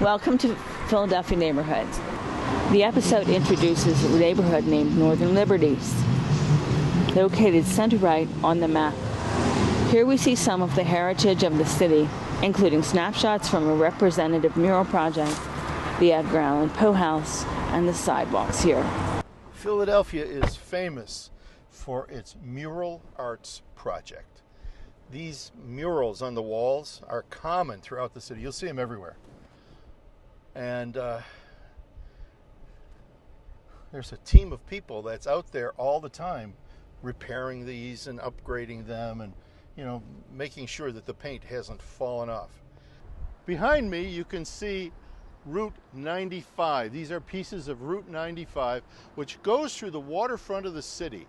Welcome to Philadelphia Neighborhoods. The episode introduces a neighborhood named Northern Liberties, located center right on the map. Here we see some of the heritage of the city, including snapshots from a representative mural project, the Edgar Allan Poe House, and the sidewalks here. Philadelphia is famous for its mural arts project. These murals on the walls are common throughout the city. You'll see them everywhere. And there's a team of people that's out there all the time repairing these and upgrading them and, making sure that the paint hasn't fallen off. Behind me, you can see Route 95. These are pieces of Route 95, which goes through the waterfront of the city.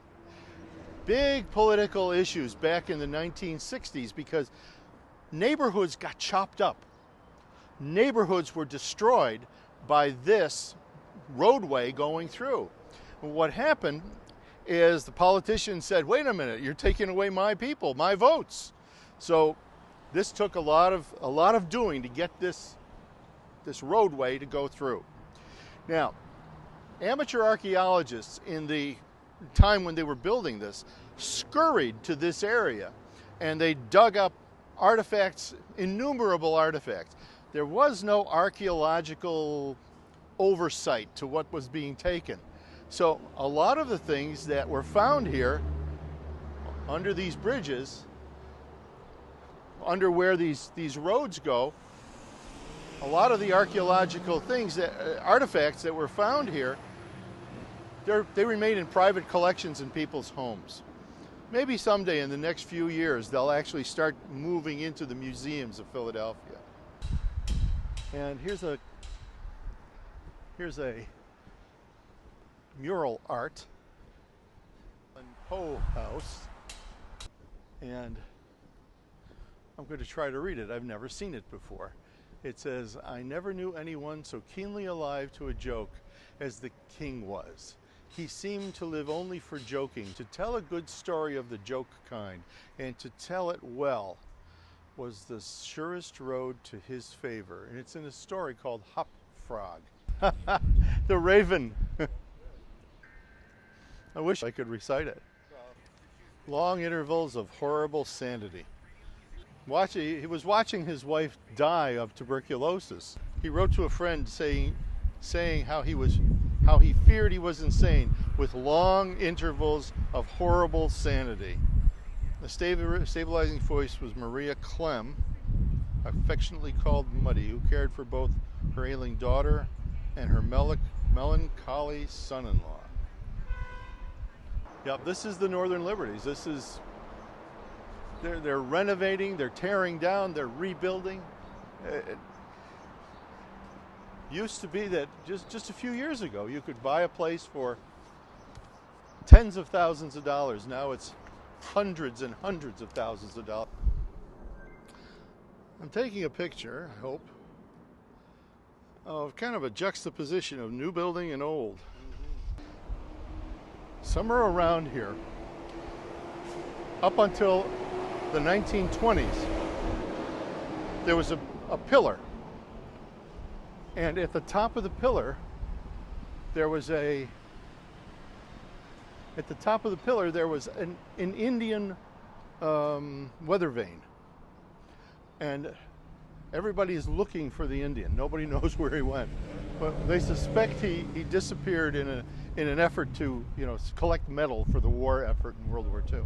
Big political issues back in the 1960s because neighborhoods got chopped up. Neighborhoods were destroyed by this roadway going through. What happened is the politicians said, wait a minute, you're taking away my people, my votes. So this took a lot of doing to get this roadway to go through. Now, amateur archaeologists in the time when they were building this scurried to this area and they dug up artifacts, innumerable artifacts. There was no archaeological oversight to what was being taken. So a lot of the things that were found here under these bridges, under where these roads go, a lot of the archaeological things, artifacts that were found here, they remain in private collections in people's homes. Maybe someday in the next few years they'll actually start moving into the museums of Philadelphia. And here's a mural art in Poe House, and I'm going to try to read it. I've never seen it before. It says, "I never knew anyone so keenly alive to a joke as the king was. He seemed to live only for joking, to tell a good story of the joke kind, and to tell it well was the surest road to his favor." And it's in a story called Hop Frog. The Raven. I wish I could recite it. Long intervals of horrible sanity. He was watching his wife die of tuberculosis. He wrote to a friend saying how he feared he was insane with long intervals of horrible sanity. The stabilizing voice was Maria Clem, affectionately called Muddy, who cared for both her ailing daughter and her melancholy son-in-law. Yep, this is the Northern Liberties. They're renovating, they're tearing down, they're rebuilding. It used to be that just a few years ago you could buy a place for tens of thousands of dollars. Now it's hundreds and hundreds of thousands of dollars. I'm taking a picture, I hope, of kind of a juxtaposition of new building and old. Somewhere around here, up until the 1920s, there was a pillar, and at the top of the pillar there was an Indian weather vane, and everybody is looking for the Indian. Nobody knows where he went, but they suspect he disappeared in an effort to collect metal for the war effort in World War II.